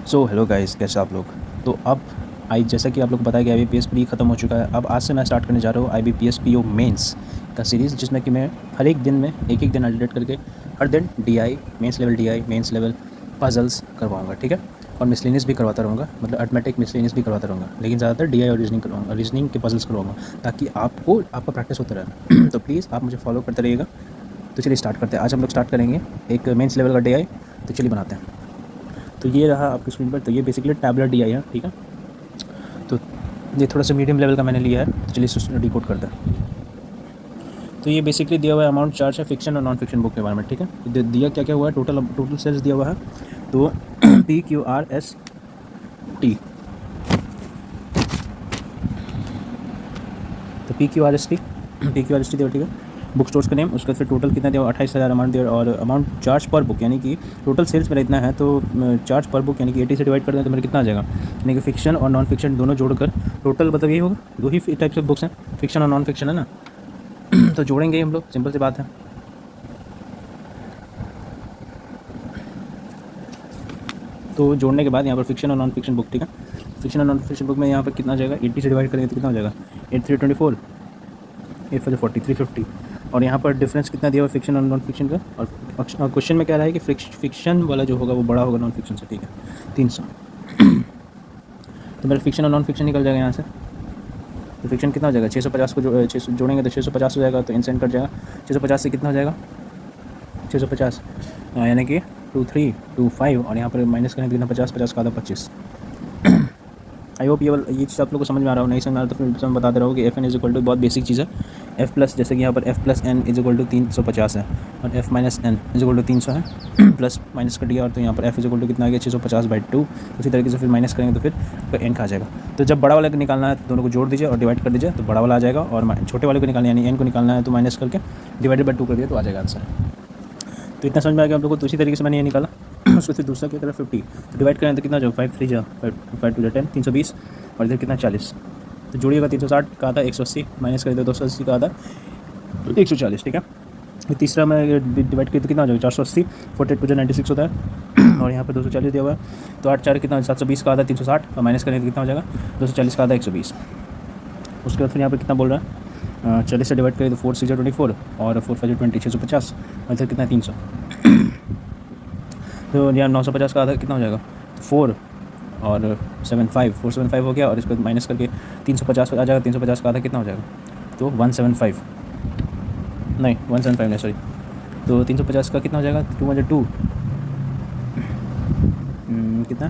So hello guys, कैसे आप लोग। तो अब जैसा कि आप लोग को पता है कि IBPS प्री ख़त्म हो चुका है। अब आज से मैं स्टार्ट करने जा रहा हूँ IBPS PO मेंस का सीरीज़, जिसमें कि मैं हर एक दिन में एक दिन अपडेट करके हर दिन DI mains level, DI mains level puzzles करवाऊँगा, ठीक है। और मिसलेनियस भी करवाता रहूँगा, मतलब अर्थमेटिक मिसलेनियस भी करवाता रहूँगा, लेकिन ज़्यादातर DI और रीजनिंग करवाऊँगा, रीजनिंग के पजल्स करवाऊँगा, ताकि आपका प्रैक्टिस होता रहे। तो प्लीज़ आप मुझे फॉलो करते रहिएगा। तो चलिए स्टार्ट करते हैं। आज हम लोग स्टार्ट करेंगे एक मेंस लेवल का DI। तो चलिए बनाते हैं। तो ये रहा आपकी स्क्रीन पर। तो ये बेसिकली टैबलेट DI है, ठीक है। तो ये थोड़ा सा मीडियम लेवल का मैंने लिया है। तो चलिए इसको डिकोड करते हैं। तो ये बेसिकली दिया हुआ है अमाउंट चार्ज है फिक्शन और नॉन फिक्शन बुक के बारे में, ठीक है। दिया क्या क्या हुआ है, टोटल सेल्स दिया हुआ है। तो PQRST, तो PQRST दिया, ठीक है। बुक स्टोर्स का नेम, उसका फिर टोटल कितना दिया, 28,000 अमाउंट दिया। और अमाउंट चार्ज पर बुक, यानी कि टोटल सेल्स मेरा इतना है, तो चार्ज पर बुक यानी कि 80 से डिवाइड कर दें तो मेरा कितना आ जाएगा, यानी कि फिक्शन और नॉन फिक्शन दोनों जोड़कर टोटल मतलब यही होगा। दो ही टाइप्स ऑफ बुक्स हैं, फिक्शन और नॉन फिक्शन, है ना। तो जोड़ेंगे हम लोग, सिंपल सी बात है। तो जोड़ने के बाद यहाँ पर फिक्शन और नॉन फिक्शन बुक, ठीक है। फिक्शन और नॉन फिक्शन बुक में यहाँ पर कितना आ जाएगा, 80 से डिवाइड करेंगे तो कितना हो जाएगा, 8 3 24, 8 4 40, 350। और यहाँ पर डिफरेंस कितना दिया हुआ फिक्शन और नॉन फिक्शन का। और क्वेश्चन में क्या रहा है कि फिक्शन वाला जो होगा वो बड़ा होगा नॉन फिक्शन से, ठीक है, 300। तो मेरा फिक्शन और नॉन फिक्शन निकल जाएगा यहाँ से। तो फिक्शन कितना हो जाएगा, 650 को 600 जोड़ेंगे तो 650 हो जाएगा। तो इंसेंट कट जाएगा, 650 से कितना हो जाएगा, 650, यानी कि 2325। और यहाँ पर माइनस करेंगे तो कितना, 50, 50 का आधा 25। आई होप ये चीज़ आप लोग को समझ में आ रहा हो। नहीं समझ में आ रहा तो फिर मैं बता दे रहा हूँ कि FN इज इक्वल टू, बहुत बेसिक चीज़ है, F प्लस, जैसे कि यहाँ पर F plus N is equal to 350 है, और F minus N is equal to 300 है। प्लस माइनस कट गया, और तो यहाँ पर F इज इक्वल टू कितना आ गया, 650/2। उसी तरीके से फिर माइनस करेंगे तो फिर आपका N का आ जाएगा। तो जब बड़ा वाले को निकालना है तो दोनों को जोड़ दीजिए और डिवाइड कर दीजिए, तो बड़ा वाला आ जाएगा। और छोटे वाले को निकालना यानी N को निकालना है तो माइनस करके डिवाइडेड/2 कर दिया तो आ जाएगा आंसर। तो इतना समझ में आ गया आप लोगों को। तो उसी तरीके से मैंने ये निकाला। उसको फिर दूसरा क्या करा, 50। तो डिवाइड करें तो कितना जो 5 3 जा 5 2 10, 320। और इधर कितना 40। तो जोड़िएगा, 360 का आधा 180, माइनस करें तो 280 का आधा 140, ठीक है। फिर तीसरा में डिवाइड करें तो कितना हो जाएगा, 480, 48 2 96 होता है। और यहाँ पर 240 दिया हुआ है। तो 8 4 कितना, 720 का आधा 360, और माइनस करें तो कितना हो जाएगा, 240 का आधा 120। उसके बाद फिर यहाँ पर कितना बोल रहा है, 40 से डिवाइड करें तो 4 6 24, और 4 5 20, 650। और इधर कितना 300। तो यहाँ 950 का आधा कितना हो जाएगा, 4 और 475 हो गया। और इसको माइनस करके 350 आ जाएगा। 350 का आधा कितना हो जाएगा, तो 175 नहीं 175 नहीं, सॉरी। तो 350 का कितना हो जाएगा, 202 कितना,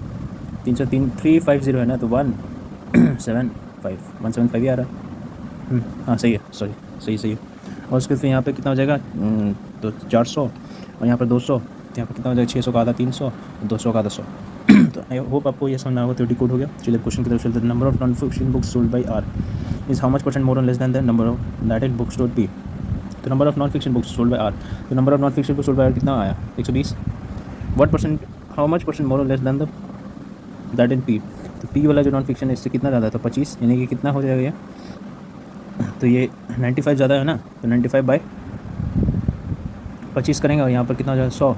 303 350 है ना, तो 175 ही आ रहा है। हाँ सही है, सॉरी, सही है। और उसके फिर यहाँ पे कितना हो जाएगा, तो 400, और यहाँ पर 200। तो यहाँ पर कितना हो जाएगा, 600 का आधा 300, 200 का आधा 100। तो आई होप आपको ये समझ आएगा। तो डिकोड हो गया। चलिए क्वेश्चन की तरफ चलते हैं। Number of non fiction books sold by R is how much % more और less than the number of that in book store P। तो number of non fiction books sold by R, तो number of non fiction books sold by R कितना आया, 120। What % how much % more और less than the that in P। तो P वाला जो non fiction है इससे कितना ज़्यादा था, 25, यानी कि कितना हो जाएगा ये, तो ये 95 ज़्यादा है ना। तो 95/25 करेंगे, और यहाँ पर कितना हो जाएगा, 100।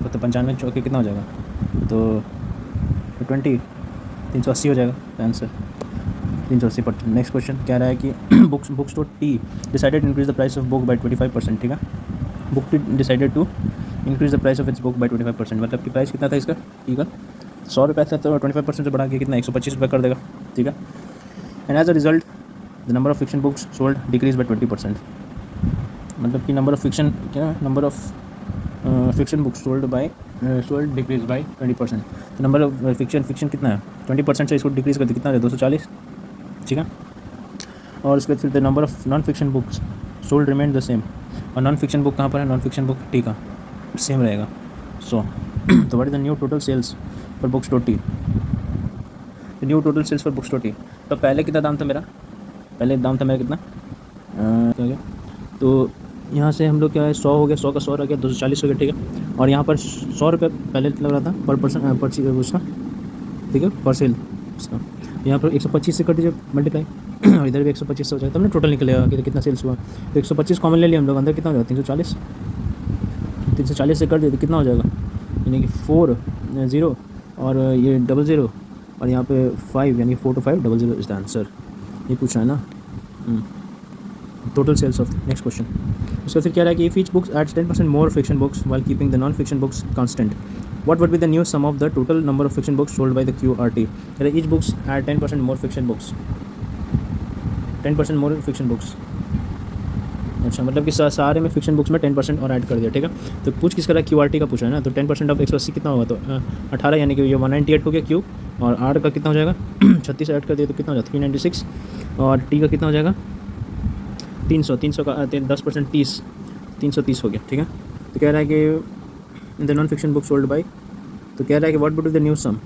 तो 95 चौके कितना हो जाएगा, तो 20, 380 हो जाएगा आंसर, 380%। नेक्स्ट क्वेश्चन कह रहा है कि book store T decided to increase the price of book by 25%, ठीक है। Book T decided to increase the price of its book by 25%, मतलब कि प्राइस कितना था इसका, ठीक है, 100 रुपये था, तो 25% से बढ़ा के कितना 125 रुपये कर देगा, ठीक है। And as a result the number of fiction books sold decrease by 20%, मतलब कि नंबर ऑफ फिक्शन क्या, number of fiction books sold decrease by 20%। तो नंबर ऑफ फिक्शन कितना है, 20% से इसको डिक्रीज करते कितना है, 240, ठीक है। और उसके बाद फिर number of non fiction books sold remain the same. और नॉन फिक्शन बुक कहाँ पर है, नॉन फिक्शन बुक T का सेम रहेगा। सो तो what is the new total sales for book store T, new total sales for book store T। तो पहले कितना दाम था मेरा, पहले दाम था मेरा कितना, क्या गया, तो यहाँ से हम लोग क्या है, 100 हो गया, 100 का 100 रह गया, 240 हो गया, ठीक है। और यहाँ पर 100 रुपये पहले लग रहा था पर पर्सन पर चीज उसका, ठीक है, पर सेल उसका। यहाँ पर 125 से कर दीजिए मल्टीप्लाई, और इधर भी 125 से हो जाएगा, तब ना टोटल निकलेगा कि कितना सेल्स हुआ। तो 125 कॉमन ले लिया हम लोग, अंदर कितना हो जाएगा, 340 से कर दिए तो कितना हो जाएगा, यानी कि 4 0 और ये 00 और यहाँ पे 5 यानी 4 to 5 00 इज़ द आंसर। ये पूछा है ना। Total sales of next question. उसका फिर कह रहा है कि if each books adds 10% more fiction books while keeping the non fiction books constant, what would be the new sum of the total number of fiction books sold by the QRT? Each books add 10% more fiction books, 10% more fiction books। अच्छा, मतलब कि सारे में fiction books में 10% और add कर दिया, ठीक है। तो पूछ किस करा, QRT का पूछा है ना। तो 10% ऑफ 180 कितना होगा, तो 18 यानी कि ये 198 हो गया क्यू, और R का कितना हो जाएगा 36 ऐड कर दिया तो कितना हो जाएगा 396, और T का कितना हो जाएगा 300, 300 का 10% 30, 330 हो गया, ठीक है। तो कह रहा है कि the non fiction book sold by, तो कह रहा है कि what would be the new sum,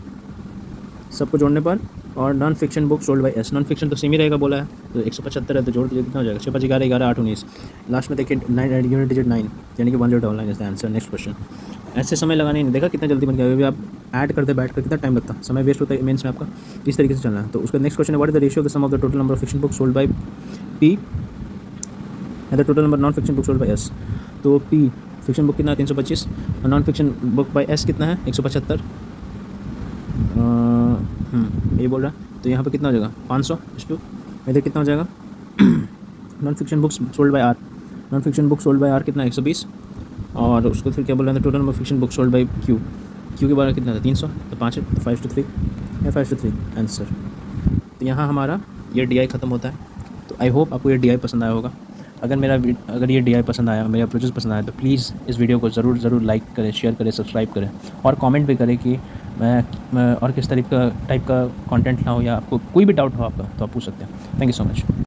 सबको जोड़ने पर, और non fiction book sold by S. Non fiction तो सेम ही रहेगा बोला है, तो 175 है, तो जोड़ दीजिए कितना हो जाएगा 6 5 11 11 8 19, लास्ट में देखिए 9 यूनिट डिजिट 9 यानी कि 1099 is the answer. Next question. ऐसे समय लगाने नहीं, देखा कितना जल्दी बन गया। अभी आप ऐड करते बैठ कर कितना टाइम लगता, समय वेस्ट होता है मेंस में आपका। इस तरीके से चलना है। तो उसका नेक्स्ट क्वेश्चन है, what is the ratio of the sum of the total number of fiction book sold by P and the total number non fiction book sold by S. तो पी फिक्शन बुक कितना है 325, और non fiction book by S कितना है 175, ये बोल रहा है। तो यहाँ पे कितना हो जाएगा 500 टू, इधर कितना हो जाएगा non fiction books sold by R, non fiction book sold by R कितना 120, और उसको फिर क्या बोल रहे हैं, total number fiction book sold by Q, Q के बारे में कितना था 300, तो 5 है, तो 5 to 3 या 5 to 3 आंसर। तो यहाँ हमारा ये DI ख़त्म होता है। तो आई होप आपको ये DI पसंद आया होगा। अगर ये DI पसंद आया, मेरे अप्रोचेस पसंद आया, तो प्लीज़ इस वीडियो को ज़रूर लाइक करें, शेयर करें, सब्सक्राइब करें, और कमेंट भी करें कि मैं और किस टाइप का कंटेंट लाऊं, या आपको कोई भी डाउट हो आपका तो आप पूछ सकते हैं। Thank you so much.